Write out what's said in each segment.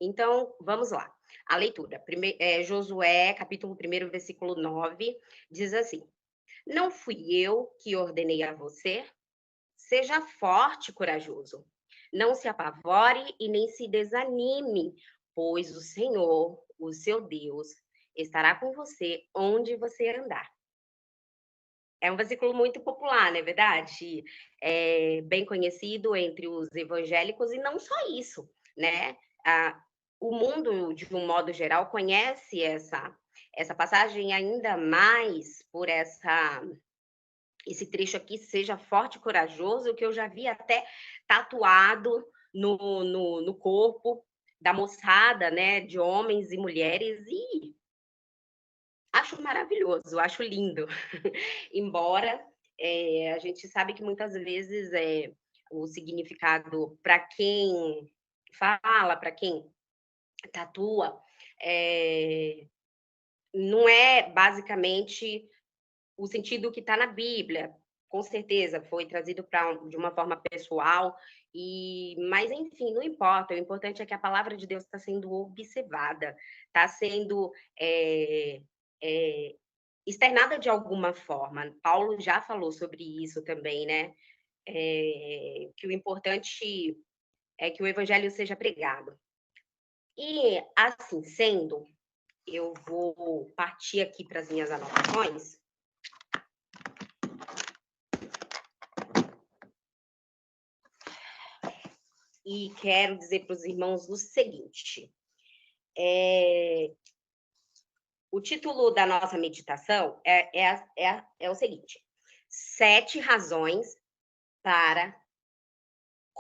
Então, vamos lá. A leitura. Josué, capítulo 1, versículo 9, diz assim: Não fui eu que ordenei a você? Seja forte e corajoso. Não se apavore e nem se desanime, pois o Senhor, o seu Deus, estará com você onde você andar. É um versículo muito popular, não é verdade? É bem conhecido entre os evangélicos e não só isso, né? Ah, o mundo, de um modo geral, conhece essa passagem ainda mais por esse trecho aqui, seja forte e corajoso, que eu já vi até tatuado no corpo da moçada, né? De homens e mulheres, e acho maravilhoso, acho lindo. Embora, a gente sabe que muitas vezes, o significado para quem fala, para quem tatua, eh, não é basicamente o sentido que está na Bíblia. Com certeza foi trazido de uma forma pessoal, mas enfim, não importa, o importante é que a palavra de Deus está sendo observada, está sendo, eh, externada de alguma forma. Paulo já falou sobre isso também, né, que o importante é que o evangelho seja pregado. E, assim sendo, eu vou partir aqui para as minhas anotações e quero dizer para os irmãos o seguinte: o título da nossa meditação é o seguinte: 7 razões para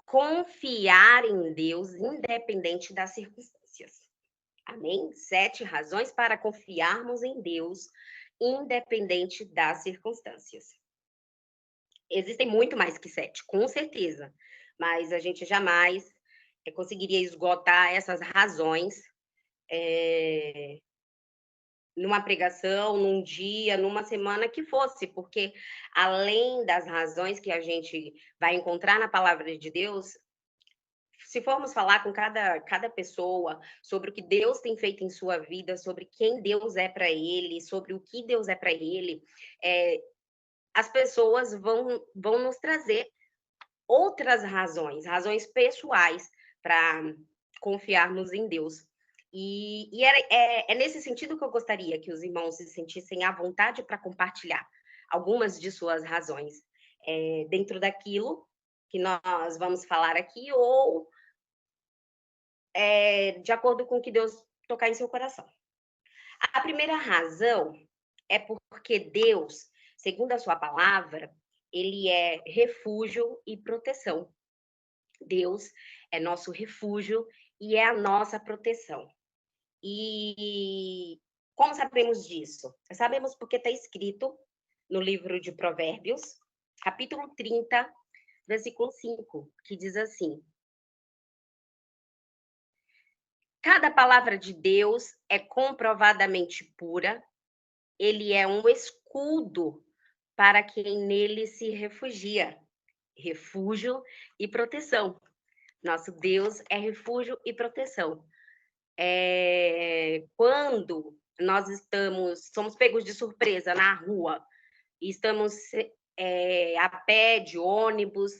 confiar em Deus independente das circunstâncias. Amém? 7 razões para confiarmos em Deus, independente das circunstâncias. Existem muito mais que 7, com certeza, mas a gente jamais conseguiria esgotar essas razões eh, numa pregação, num dia, numa semana que fosse, porque além das razões que a gente vai encontrar na palavra de Deus, se formos falar com cada pessoa sobre o que Deus tem feito em sua vida, sobre quem Deus é para ele, sobre o que Deus é para ele, é, as pessoas vão nos trazer outras razões pessoais para confiarmos em Deus. É nesse sentido que eu gostaria que os irmãos se sentissem à vontade para compartilhar algumas de suas razões, dentro daquilo que nós vamos falar aqui, ou de acordo com o que Deus tocar em seu coração. A primeira razão é porque Deus, segundo a sua palavra, ele é refúgio e proteção. Deus é nosso refúgio e é a nossa proteção. E como sabemos disso? Sabemos porque está escrito no livro de Provérbios, capítulo 30, versículo 5, que diz assim: Cada palavra de Deus é comprovadamente pura, ele é um escudo para quem nele se refugia, refúgio e proteção. Nosso Deus é refúgio e proteção. Quando nós somos pegos de surpresa na rua, e estamos a pé, de ônibus,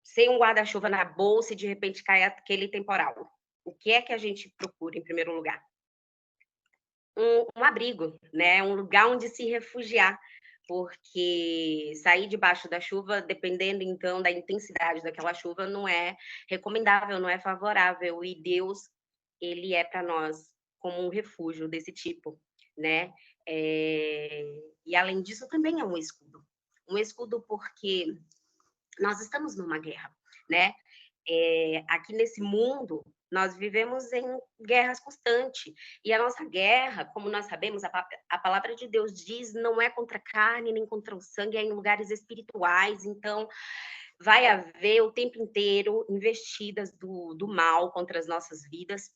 sem um guarda-chuva na bolsa e de repente cai aquele temporal. O que é que a gente procura em primeiro lugar? Um abrigo, né? Um lugar onde se refugiar, porque sair debaixo da chuva, dependendo então da intensidade daquela chuva, não é recomendável, não é favorável. E Deus, ele é para nós como um refúgio desse tipo, né? E além disso, também é um escudo porque nós estamos numa guerra, né? Aqui nesse mundo, nós vivemos em guerras constantes. E a nossa guerra, como nós sabemos, a palavra de Deus diz, não é contra a carne nem contra o sangue, é em lugares espirituais. Então, vai haver o tempo inteiro investidas do mal contra as nossas vidas,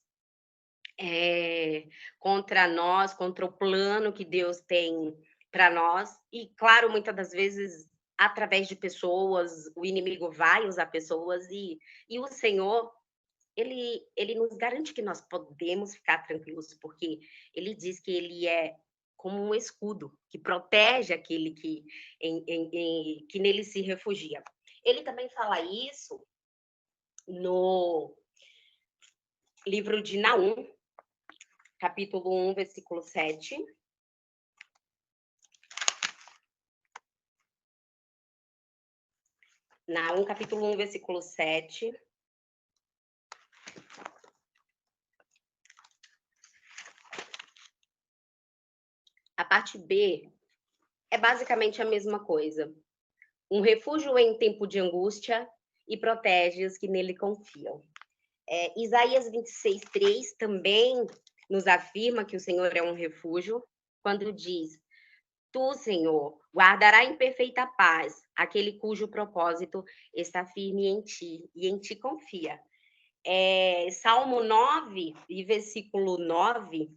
contra nós, contra o plano que Deus tem para nós. E, claro, muitas das vezes, através de pessoas, o inimigo vai usar pessoas, e o Senhor, ele nos garante que nós podemos ficar tranquilos, porque ele diz que ele é como um escudo que protege aquele que nele se refugia. Ele também fala isso no livro de Naum, capítulo 1, versículo 7. Naum, capítulo 1, versículo 7. A parte B é basicamente a mesma coisa. Um refúgio em tempo de angústia e protege os que nele confiam. Isaías 26:3 também nos afirma que o Senhor é um refúgio, quando diz: Tu, Senhor, guardará em perfeita paz aquele cujo propósito está firme em ti e em ti confia. Salmo 9 e versículo 9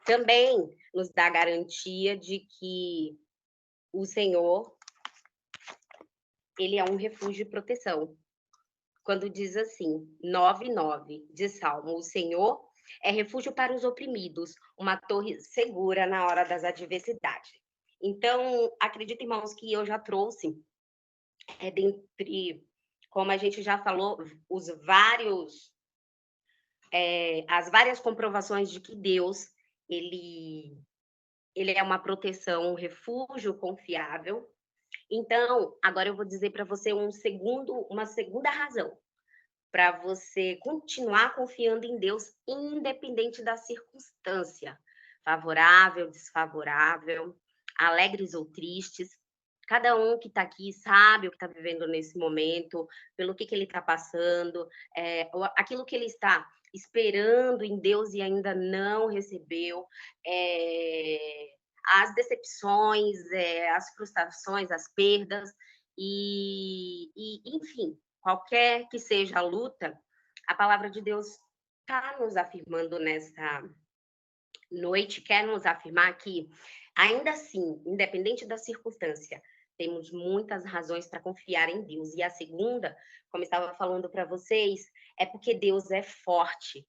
também nos dá garantia de que o Senhor, ele é um refúgio e proteção. Quando diz assim, 9:9 de Salmo, o Senhor é refúgio para os oprimidos, uma torre segura na hora das adversidades. Então, acredito, irmãos, que eu já trouxe, dentre, como a gente já falou, as várias comprovações de que Deus, ele, ele é uma proteção, um refúgio confiável. Então, agora eu vou dizer para você uma segunda razão para você continuar confiando em Deus, independente da circunstância, favorável, desfavorável, alegres ou tristes. Cada um que está aqui sabe o que está vivendo nesse momento, pelo que ele está passando, aquilo que ele está esperando em Deus e ainda não recebeu, as decepções, as frustrações, as perdas, enfim, qualquer que seja a luta, a palavra de Deus está nos afirmando nessa noite, quer nos afirmar que, ainda assim, independente da circunstância, temos muitas razões para confiar em Deus. E a segunda, como estava falando para vocês, é porque Deus é forte,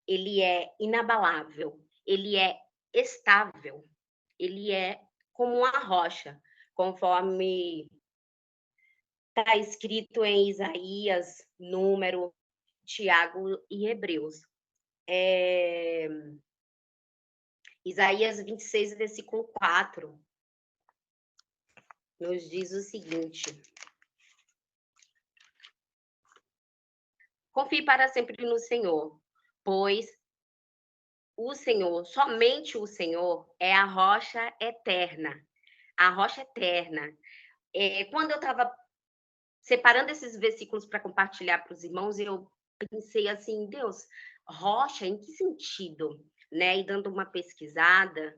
ele é inabalável, ele é estável, ele é como uma rocha, conforme está escrito em Isaías, Número, Tiago e Hebreus. Isaías 26, versículo 4, nos diz o seguinte: confie para sempre no Senhor, pois o Senhor, somente o Senhor, é a rocha eterna. A rocha eterna. Quando eu estava separando esses versículos para compartilhar para os irmãos, eu pensei assim, Deus, rocha, em que sentido? Né? E dando uma pesquisada,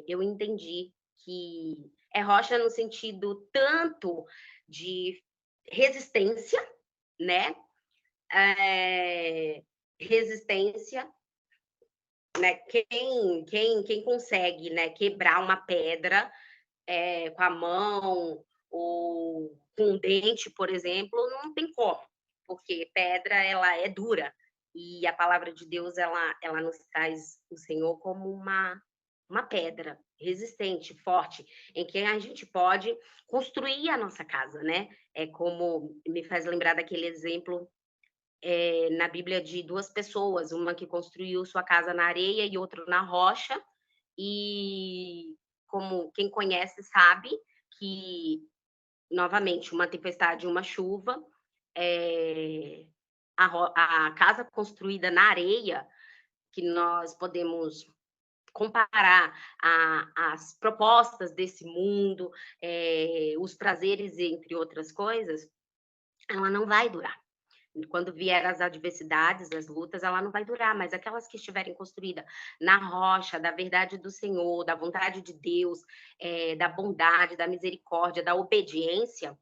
eu entendi que é rocha no sentido tanto de resistência, né? Resistência, né? Quem consegue, né, quebrar uma pedra com a mão ou com um dente, por exemplo, não tem como, porque pedra ela é dura e a palavra de Deus ela nos traz o Senhor como uma pedra resistente, forte, em que a gente pode construir a nossa casa, né? É como me faz lembrar daquele exemplo na Bíblia de duas pessoas, uma que construiu sua casa na areia e outra na rocha, e como quem conhece sabe que, novamente, uma tempestade, uma chuva, a casa construída na areia, que nós podemos comparar as propostas desse mundo, os prazeres, entre outras coisas, ela não vai durar. Quando vier as adversidades, as lutas, ela não vai durar, mas aquelas que estiverem construídas na rocha, da verdade do Senhor, da vontade de Deus, da bondade, da misericórdia, da obediência,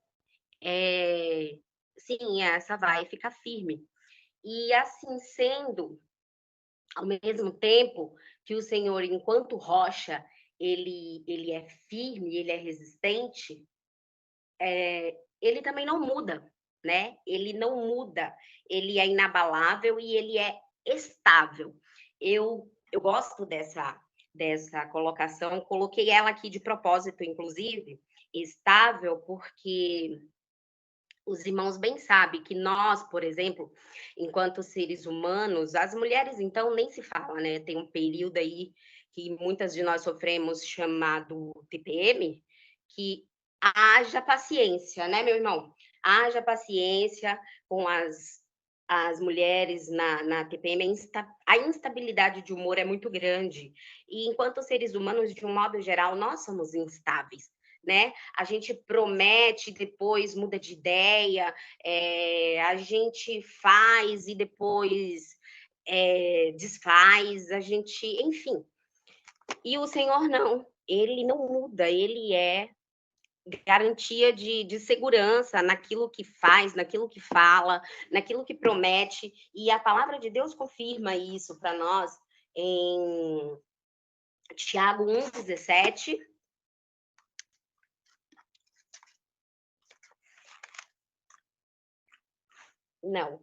sim, essa vai ficar firme. E assim sendo, ao mesmo tempo que o Senhor, enquanto rocha, ele é firme, ele é resistente, ele também não muda. né? Ele não muda, ele é inabalável e ele é estável. Eu gosto dessa colocação, coloquei ela aqui de propósito, inclusive, estável, porque os irmãos bem sabem que nós, por exemplo, enquanto seres humanos, as mulheres então nem se fala, né? Tem um período aí que muitas de nós sofremos chamado TPM, que haja paciência, né, meu irmão? Haja paciência com as mulheres na TPM, a instabilidade de humor é muito grande. E enquanto seres humanos, de um modo geral, nós somos instáveis, né? A gente promete, depois muda de ideia, a gente faz e depois desfaz, a gente, enfim. E o Senhor não, ele não muda, ele é garantia de segurança naquilo que faz, naquilo que fala, naquilo que promete, e a palavra de Deus confirma isso para nós em Tiago 1,17. Não.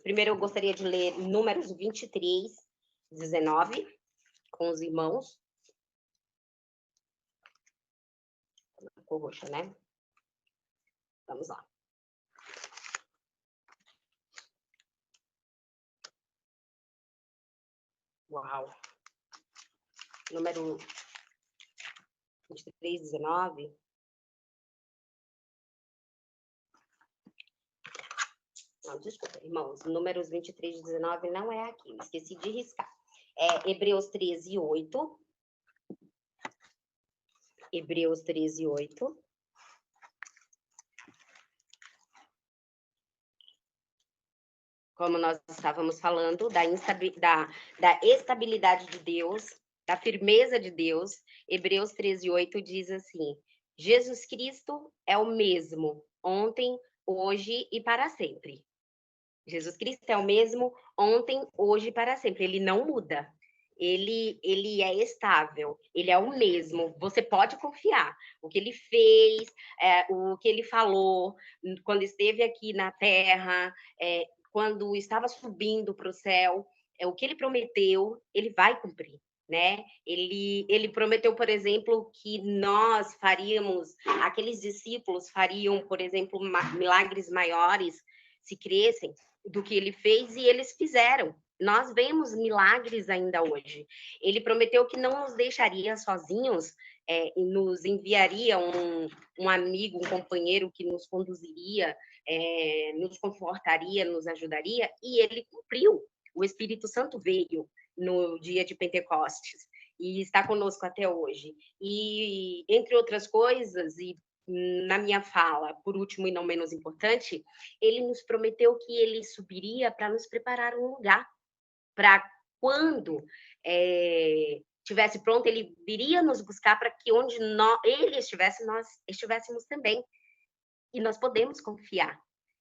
Primeiro eu gostaria de ler Números 23, 19, com os irmãos. Ficou roxa, né? Vamos lá. Uau. Número 23, 19. Não, desculpa, irmãos. Números 23, 19 não é aqui. Esqueci de riscar. Hebreus 13, 8. Hebreus 13, 8. Como nós estávamos falando, da estabilidade de Deus, da firmeza de Deus, Hebreus 13, 8 diz assim: Jesus Cristo é o mesmo ontem, hoje e para sempre. Jesus Cristo é o mesmo ontem, hoje e para sempre. Ele não muda. Ele é estável, ele é o mesmo. Você pode confiar. O que ele fez, o que ele falou, quando esteve aqui na terra, quando estava subindo para o céu, o que ele prometeu, ele vai cumprir. Né? Ele prometeu, por exemplo, que nós faríamos, aqueles discípulos fariam, por exemplo, milagres maiores se crescem do que ele fez e eles fizeram. Nós vemos milagres ainda hoje. Ele prometeu que não nos deixaria sozinhos, e nos enviaria um amigo, um companheiro que nos conduziria, nos confortaria, nos ajudaria, e ele cumpriu. O Espírito Santo veio no dia de Pentecostes e está conosco até hoje. E, entre outras coisas, e na minha fala, por último e não menos importante, ele nos prometeu que ele subiria para nos preparar um lugar, para quando estivesse pronto, ele viria nos buscar para que onde ele estivesse, nós estivéssemos também. E nós podemos confiar.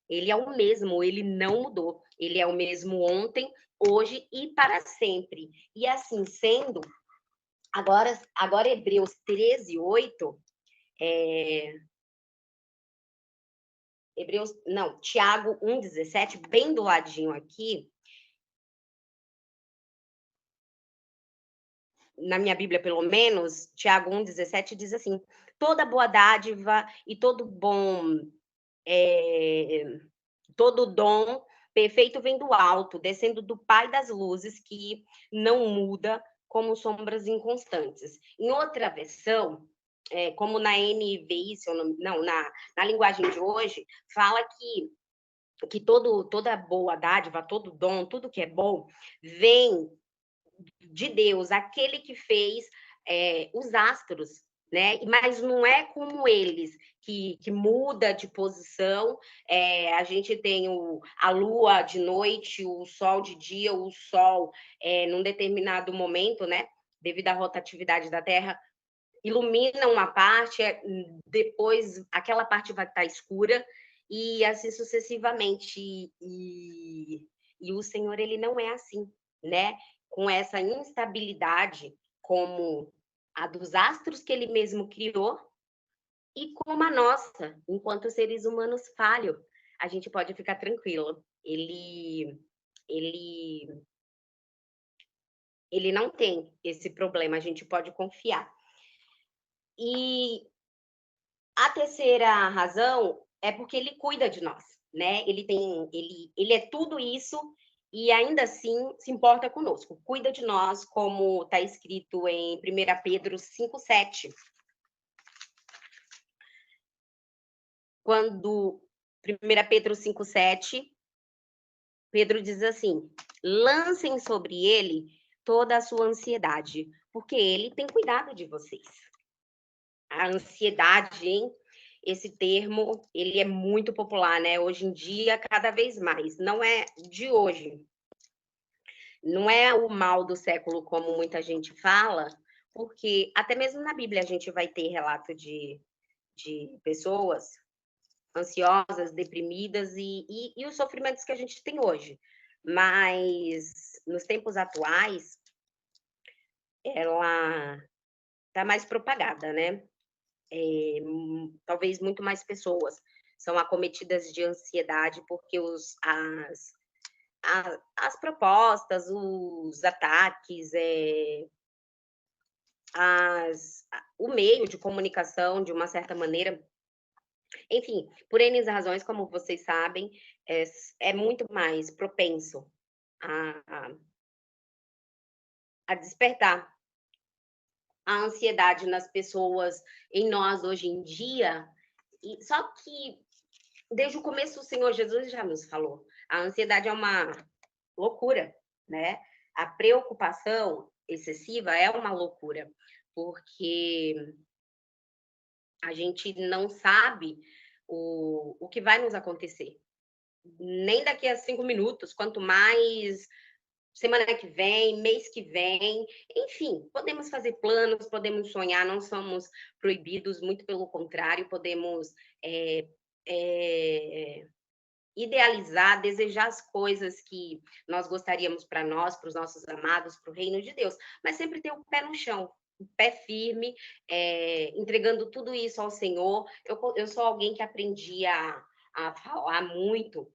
Ele é o mesmo, ele não mudou. Ele é o mesmo ontem, hoje e para sempre. E assim sendo, agora Hebreus 13, 8, Tiago 1,17, bem do ladinho aqui, na minha Bíblia pelo menos, Tiago 1,17 diz assim: toda boa dádiva e todo dom perfeito vem do alto, descendo do Pai das luzes, que não muda como sombras inconstantes. Em outra versão, como na NVI, na linguagem de hoje, fala que toda boa dádiva, todo dom, tudo que é bom, vem de Deus, aquele que fez os astros, né? Mas não é como eles, que muda de posição. A gente tem a lua de noite, o sol de dia, o sol num determinado momento, né? Devido à rotatividade da Terra, ilumina uma parte, depois aquela parte vai estar escura, e assim sucessivamente. E o Senhor, ele não é assim, né? Com essa instabilidade, como a dos astros que ele mesmo criou, e como a nossa, enquanto seres humanos falhos. a gente pode ficar tranquilo. Ele ele não tem esse problema, a gente pode confiar. E a terceira razão é porque ele cuida de nós, né? Ele é tudo isso e ainda assim se importa conosco. Cuida de nós, como está escrito em 1 Pedro 5,7. Quando 1 Pedro 5,7, Pedro diz assim: lancem sobre ele toda a sua ansiedade, porque ele tem cuidado de vocês. A ansiedade, hein? Esse termo, ele é muito popular, né? Hoje em dia, cada vez mais. Não é de hoje. Não é o mal do século, como muita gente fala, porque até mesmo na Bíblia a gente vai ter relato de pessoas ansiosas, deprimidas e os sofrimentos que a gente tem hoje. Mas nos tempos atuais, ela está mais propagada, né? Talvez muito mais pessoas são acometidas de ansiedade porque as propostas, os ataques, o meio de comunicação, de uma certa maneira, enfim, por N razões, como vocês sabem, é muito mais propenso a, a despertar a ansiedade nas pessoas, em nós hoje em dia. E só que desde o começo o Senhor Jesus já nos falou, a ansiedade é uma loucura, né? A preocupação excessiva é uma loucura, porque a gente não sabe o que vai nos acontecer. Nem daqui a 5 minutos, quanto mais semana que vem, mês que vem, enfim, podemos fazer planos, podemos sonhar, não somos proibidos, muito pelo contrário, podemos é, é, idealizar, desejar as coisas que nós gostaríamos para nós, para os nossos amados, para o reino de Deus, mas sempre ter o pé no chão, o pé firme, entregando tudo isso ao Senhor. Eu sou alguém que aprendi a falar muito,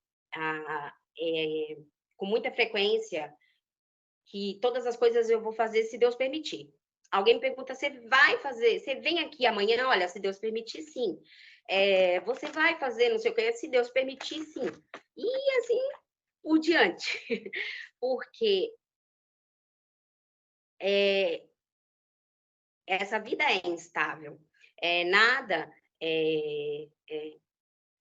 com muita frequência, que todas as coisas eu vou fazer se Deus permitir. Alguém me pergunta, você vai fazer? Você vem aqui amanhã? Olha, se Deus permitir, sim. Você vai fazer, não sei o que, se Deus permitir, sim. E assim por diante. Porque essa vida é instável. Nada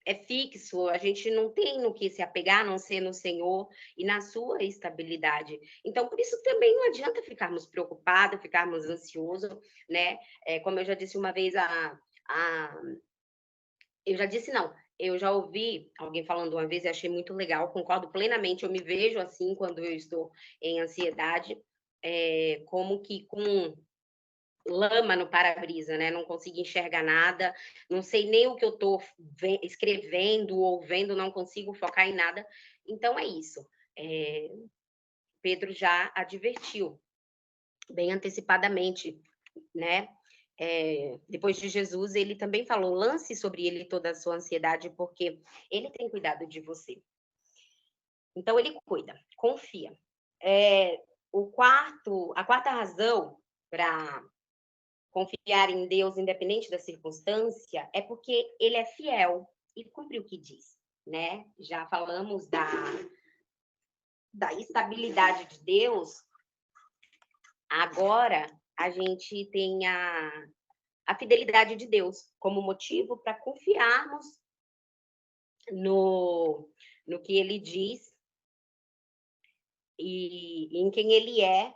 é fixo, a gente não tem no que se apegar, a não ser no Senhor e na sua estabilidade. Então, por isso também não adianta ficarmos preocupados, ficarmos ansiosos, né? Como eu já disse uma vez, eu já disse não, eu já ouvi alguém falando uma vez e achei muito legal, concordo plenamente, eu me vejo assim quando eu estou em ansiedade, como que com lama no para-brisa, né? Não consigo enxergar nada, não sei nem o que eu estou escrevendo ou vendo, não consigo focar em nada. Então é isso. Pedro já advertiu bem antecipadamente, né? Depois de Jesus, ele também falou: lance sobre ele toda a sua ansiedade, porque ele tem cuidado de você. Então ele cuida, confia. A quarta razão para confiar em Deus, independente da circunstância, é porque ele é fiel e cumpre o que diz, né? Já falamos da estabilidade de Deus, agora a gente tem a fidelidade de Deus como motivo para confiarmos no que ele diz e em quem ele é,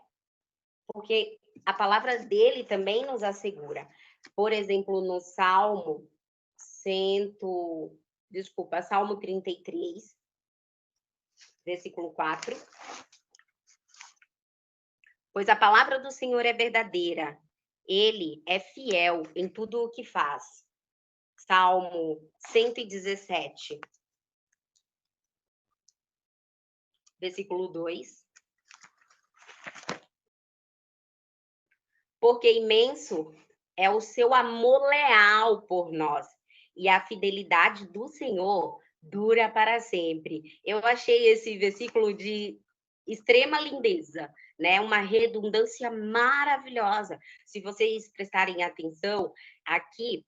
porque a palavra dele também nos assegura. Por exemplo, no Salmo Salmo 33, versículo 4. Pois a palavra do Senhor é verdadeira, ele é fiel em tudo o que faz. Salmo 117, versículo 2. Porque imenso é o seu amor leal por nós, e a fidelidade do Senhor dura para sempre. Eu achei esse versículo de extrema lindeza, né? Uma redundância maravilhosa. Se vocês prestarem atenção, aqui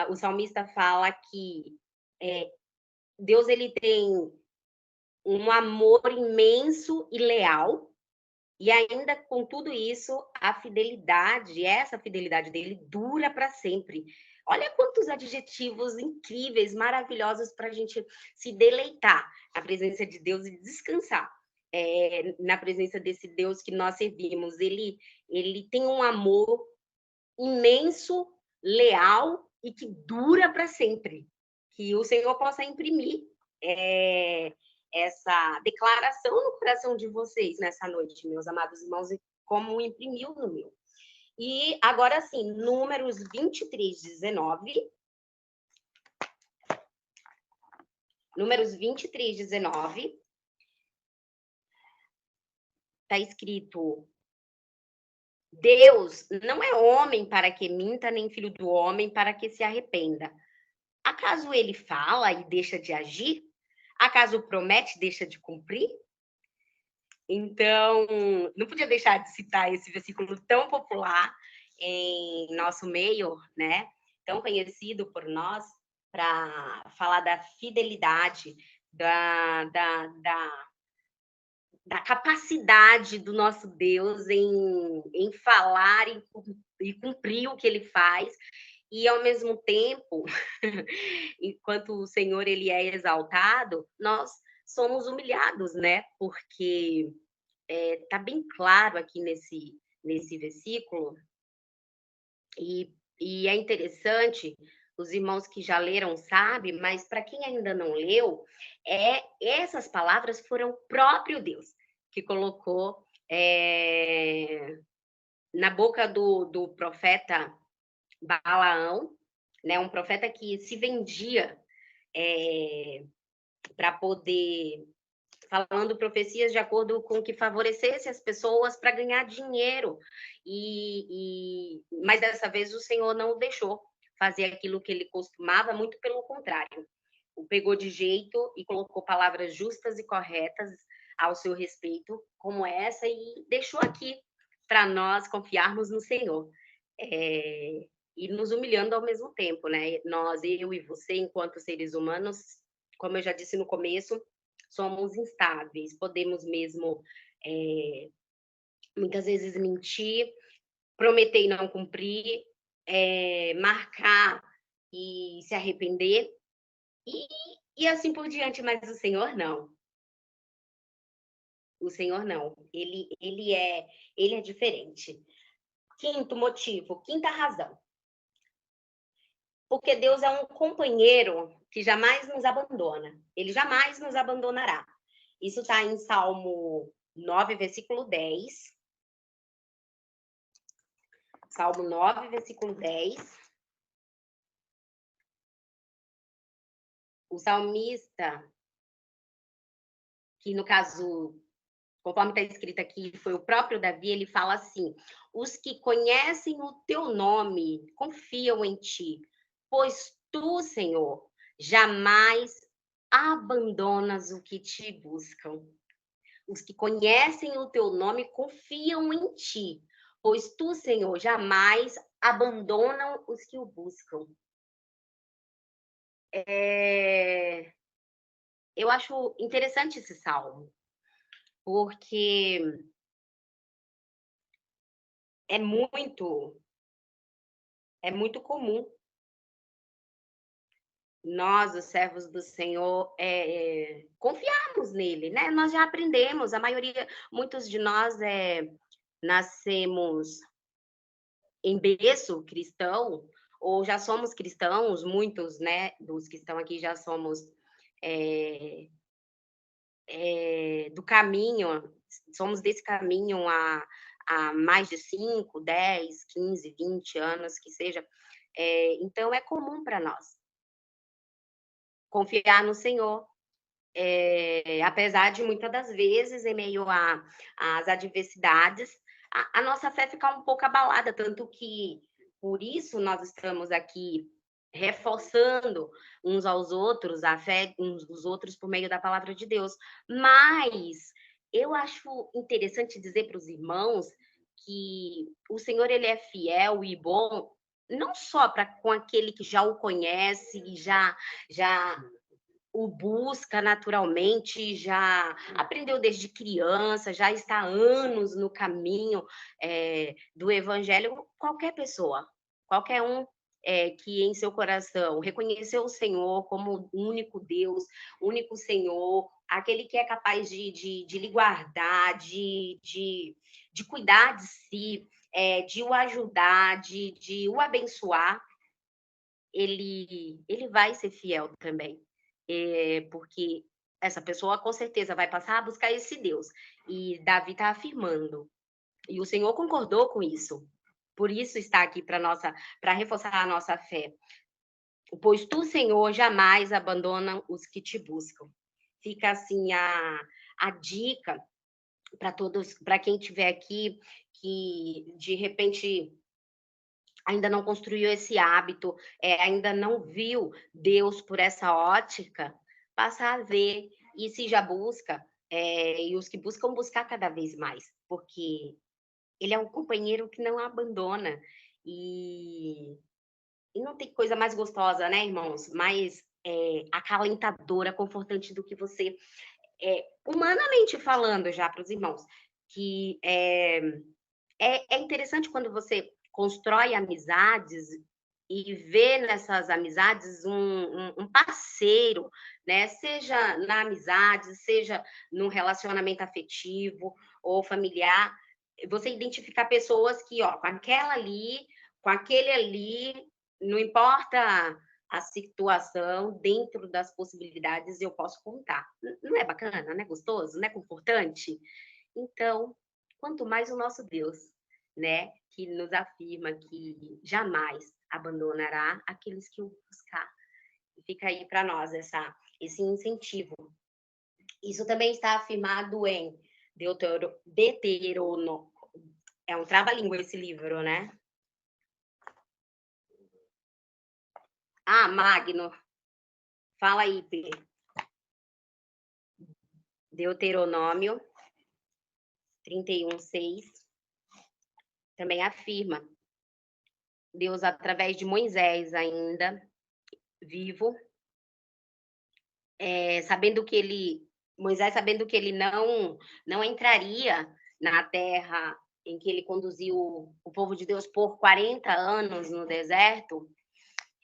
o salmista fala que Deus ele tem um amor imenso e leal, e ainda com tudo isso, a fidelidade, essa fidelidade dele dura para sempre. Olha quantos adjetivos incríveis, maravilhosos para a gente se deleitar na presença de Deus e descansar na presença desse Deus que nós servimos. Ele tem um amor imenso, leal e que dura para sempre. Que o Senhor possa imprimir essa declaração no coração de vocês nessa noite, meus amados irmãos, como imprimiu no meu. E agora sim, Números 23, 19. Números 23, 19. Está escrito: Deus não é homem para que minta, nem filho do homem para que se arrependa. Acaso ele fala e deixa de agir? Acaso promete e deixa de cumprir? Então, não podia deixar de citar esse versículo tão popular em nosso meio, né? Tão conhecido por nós, para falar da fidelidade, da capacidade do nosso Deus em falar e cumprir o que ele faz. E, ao mesmo tempo, enquanto o Senhor ele é exaltado, nós somos humilhados, né? Porque tá bem claro aqui nesse versículo, e é interessante, os irmãos que já leram sabem, mas para quem ainda não leu, essas palavras foram o próprio Deus que colocou na boca do profeta Balaão, né, um profeta que se vendia para poder falando profecias de acordo com o que favorecesse as pessoas para ganhar dinheiro. Mas dessa vez o Senhor não o deixou fazer aquilo que ele costumava, muito pelo contrário. O pegou de jeito e colocou palavras justas e corretas ao seu respeito, como essa, e deixou aqui para nós confiarmos no Senhor. E nos humilhando ao mesmo tempo, né? Nós, eu e você, enquanto seres humanos, como eu já disse no começo, somos instáveis, podemos mesmo muitas vezes mentir, prometer e não cumprir, marcar e se arrepender, e assim por diante, mas o Senhor não. O Senhor não. Ele é diferente. Quinto motivo, quinta razão. Porque Deus é um companheiro que jamais nos abandona. Ele jamais nos abandonará. Isso está em Salmo 9, versículo 10. Salmo 9, versículo 10. O salmista, que no caso, conforme está escrito aqui, foi o próprio Davi, ele fala assim: os que conhecem o teu nome confiam em ti, pois tu, Senhor, jamais abandonas o que te buscam. Os que conhecem o teu nome confiam em ti, pois tu, Senhor, jamais abandonam os que o buscam. Eu acho interessante esse salmo, porque é muito, é muito comum nós, os servos do Senhor, confiarmos nele, né? Nós já aprendemos, a maioria, muitos de nós nascemos em berço cristão, ou já somos cristãos, muitos, né, dos que estão aqui já somos do caminho, somos desse caminho há mais de 5, 10, 15, 20 anos, que seja. Então, é comum para nós confiar no Senhor, apesar de muitas das vezes, em meio às adversidades, a nossa fé ficar um pouco abalada, tanto que por isso nós estamos aqui reforçando uns aos outros, a fé uns dos outros por meio da palavra de Deus. Mas eu acho interessante dizer para os irmãos que o Senhor ele é fiel e bom, não só para com aquele que já o conhece e já o busca naturalmente, já aprendeu desde criança, já está há anos no caminho, do evangelho, qualquer pessoa, qualquer um, que em seu coração reconheceu o Senhor como o único Deus, único Senhor, aquele que é capaz de lhe guardar, de cuidar de si, de o ajudar, de o abençoar, ele vai ser fiel também. Porque essa pessoa com certeza vai passar a buscar esse Deus. E Davi está afirmando. E o Senhor concordou com isso. Por isso está aqui para reforçar a nossa fé. Pois tu, Senhor, jamais abandona os que te buscam. Fica assim a dica para todos, para quem estiver aqui, que de repente ainda não construiu esse hábito, ainda não viu Deus por essa ótica, passa a ver. E se já busca, e os que buscam, buscar cada vez mais, porque ele é um companheiro que não abandona. E, e não tem coisa mais gostosa, né, irmãos? Mais acalentadora, confortante do que você, humanamente falando, já para os irmãos, que é interessante quando você constrói amizades e vê nessas amizades um parceiro, né? Seja na amizade, seja num relacionamento afetivo ou familiar, você identificar pessoas que, ó, com aquela ali, com aquele ali, não importa a situação, dentro das possibilidades eu posso contar. Não é bacana, não é gostoso, não é confortante? Então, quanto mais o nosso Deus, né, que nos afirma que jamais abandonará aqueles que o buscar. E fica aí para nós esse incentivo. Isso também está afirmado em Deuterono. É um trava-língua esse livro, né? Ah, Magno. Fala aí, P. Deuteronômio 31:6 também afirma. Deus, através de Moisés ainda, vivo, sabendo que Moisés sabendo que ele não entraria na terra em que ele conduziu o povo de Deus por 40 anos no deserto,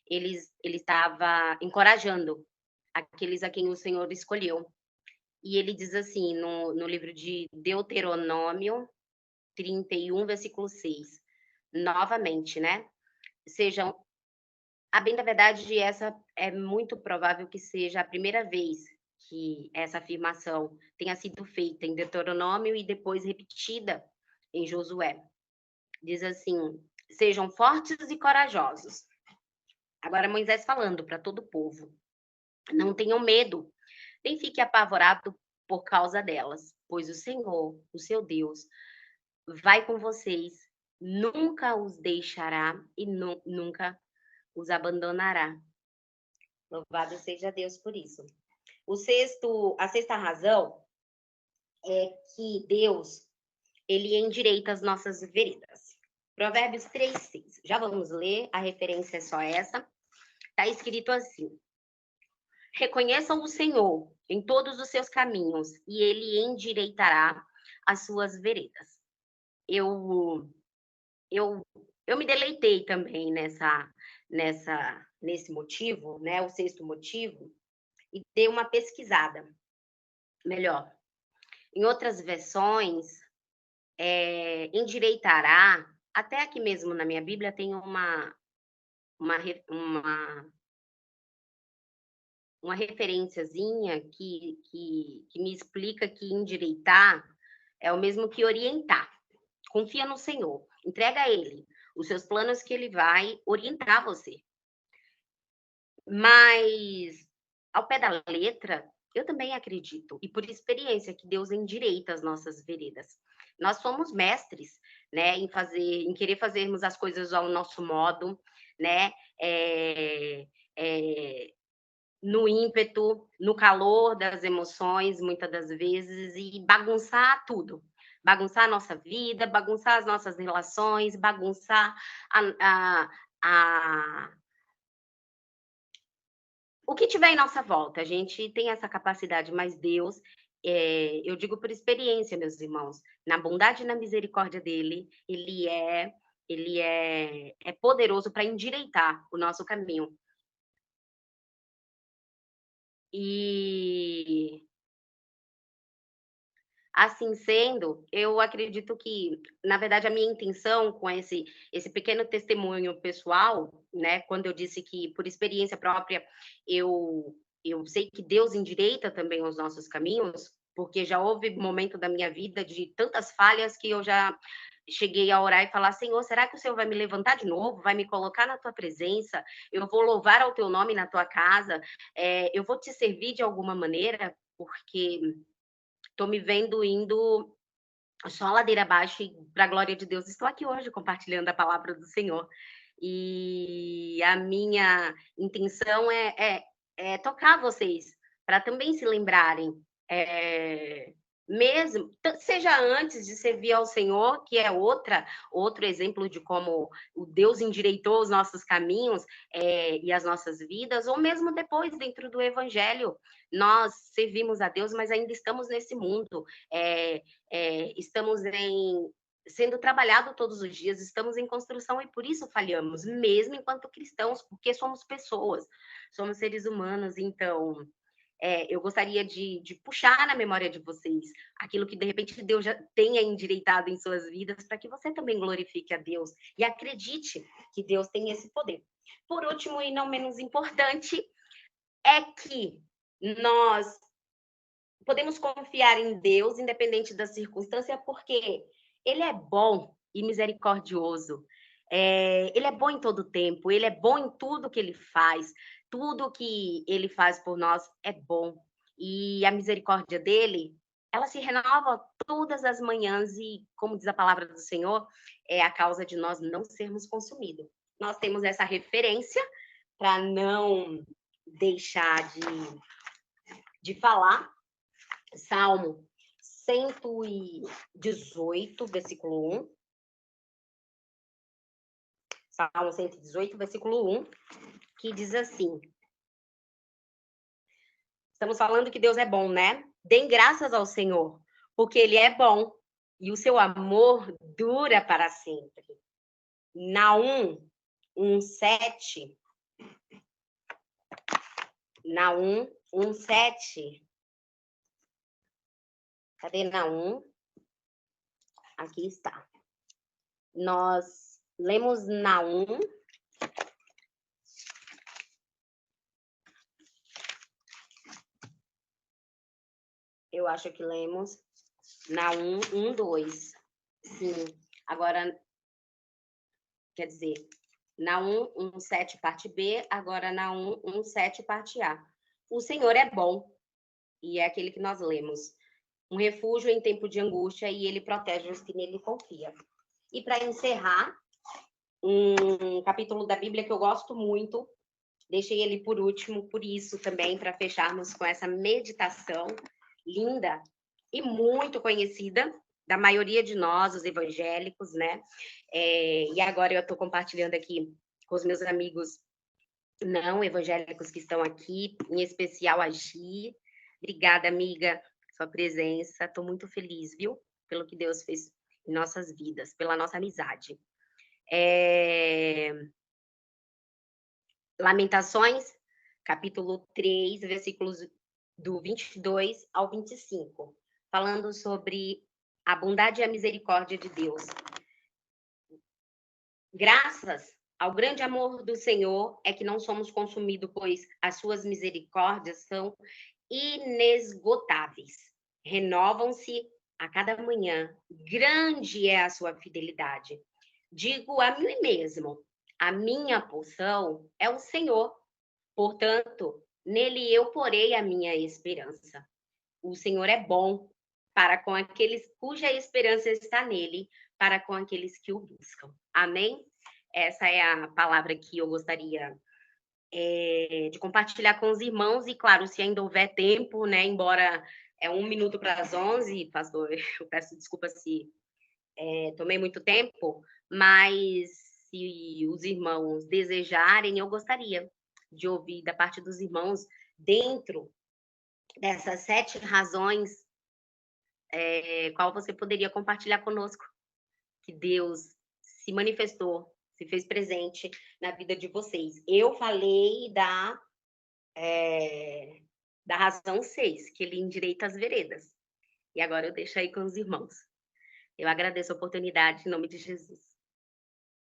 ele estava encorajando aqueles a quem o Senhor escolheu. E ele diz assim no livro de Deuteronômio 31, versículo 6, novamente, né? Sejam A bem da verdade, essa é muito provável que seja a primeira vez que essa afirmação tenha sido feita em Deuteronômio e depois repetida em Josué. Diz assim: sejam fortes e corajosos. Agora Moisés falando para todo o povo: não tenham medo, nem fique apavorado por causa delas, pois o Senhor, o seu Deus, vai com vocês, nunca os deixará e nunca os abandonará. Louvado seja Deus por isso. A sexta razão é que Deus, ele endireita as nossas veredas. Provérbios 3:6. Já vamos ler, a referência é só essa. Está escrito assim: reconheçam o Senhor em todos os seus caminhos e ele endireitará as suas veredas. Eu eu eu me deleitei também nesse motivo, né, o sexto motivo, e dei uma pesquisada melhor. Em outras versões, endireitará, até aqui mesmo na minha Bíblia tem uma referenciazinha que me explica que endireitar é o mesmo que orientar. Confia no Senhor, entrega a Ele os seus planos que Ele vai orientar você. Mas, ao pé da letra, eu também acredito, e por experiência, que Deus endireita as nossas veredas. Nós somos mestres, né, em querer fazermos as coisas ao nosso modo, né? É, é, no ímpeto, no calor das emoções, muitas das vezes, e bagunçar tudo. Bagunçar a nossa vida, bagunçar as nossas relações, bagunçar a o que tiver em nossa volta. A gente tem essa capacidade, mas Deus, eu digo por experiência, meus irmãos, na bondade e na misericórdia dele, ele é poderoso para endireitar o nosso caminho. E assim sendo, eu acredito que, na verdade, a minha intenção com esse pequeno testemunho pessoal, né, quando eu disse que, por experiência própria, eu eu sei que Deus endireita também os nossos caminhos, porque já houve momento da minha vida de tantas falhas que eu já cheguei a orar e falar: "Senhor, será que o Senhor vai me levantar de novo? Vai me colocar na tua presença? Eu vou louvar ao teu nome na tua casa? Eu vou te servir de alguma maneira? Porque tô me vendo indo só ladeira abaixo e, para a glória de Deus, estou aqui hoje compartilhando a palavra do Senhor. E a minha intenção é tocar vocês, para também se lembrarem, eh, mesmo seja antes de servir ao Senhor, que é outro exemplo de como o Deus endireitou os nossos caminhos, e as nossas vidas, ou mesmo depois dentro do evangelho. Nós servimos a Deus, mas ainda estamos nesse mundo, estamos sendo trabalhado todos os dias, estamos em construção e por isso falhamos, mesmo enquanto cristãos, porque somos pessoas, somos seres humanos. Então, eu gostaria de puxar na memória de vocês aquilo que de repente Deus já tenha endireitado em suas vidas, para que você também glorifique a Deus e acredite que Deus tem esse poder. Por último, e não menos importante, é que nós podemos confiar em Deus, independente da circunstância, porque Ele é bom e misericordioso. Ele é bom em todo tempo, Ele é bom em tudo que Ele faz. Tudo que Ele faz por nós é bom. E a misericórdia dele, ela se renova todas as manhãs e, como diz a palavra do Senhor, é a causa de nós não sermos consumidos. Nós temos essa referência para não deixar de falar. Salmo 118, versículo 1. Salmo 118, versículo 1, que diz assim: estamos falando que Deus é bom, né? Deem graças ao Senhor, porque Ele é bom e o seu amor dura para sempre. Naum 1:7. Naum 1:7. Cadê Naum? Aqui está. Nós lemos Naum. Eu acho que lemos Naum 1:2. Sim. Agora, quer dizer, Naum 1:7, parte B, agora Naum 1:7, parte A. O Senhor é bom, e é aquele que nós lemos. Um refúgio em tempo de angústia, e ele protege os que nele confiam. E para encerrar, um capítulo da Bíblia que eu gosto muito, deixei ele por último, por isso também, para fecharmos com essa meditação linda e muito conhecida da maioria de nós, os evangélicos, né? E agora eu estou compartilhando aqui com os meus amigos não evangélicos que estão aqui, em especial a Gi. Obrigada, amiga, sua presença. Estou muito feliz, viu? Pelo que Deus fez em nossas vidas, pela nossa amizade. Lamentações, capítulo 3, versículos do 22 ao 25, falando sobre a bondade e a misericórdia de Deus. Graças ao grande amor do Senhor é que não somos consumidos, pois as suas misericórdias são inesgotáveis. Renovam-se a cada manhã. Grande é a sua fidelidade. Digo a mim mesmo, a minha porção é o Senhor. Portanto, nele eu porei a minha esperança. O Senhor é bom para com aqueles cuja esperança está nele, para com aqueles que o buscam. Amém? essa é a palavra que eu gostaria, de compartilhar com os irmãos e, claro, se ainda houver tempo, né, embora é 1 minuto para as 11, pastor, eu peço desculpa se, tomei muito tempo, mas se os irmãos desejarem, eu gostaria de ouvir da parte dos irmãos, dentro dessas 7 razões, qual você poderia compartilhar conosco, que Deus se manifestou, se fez presente na vida de vocês. Eu falei da razão 6, que ele endireita as veredas. E agora eu deixo aí com os irmãos. Eu agradeço a oportunidade em nome de Jesus.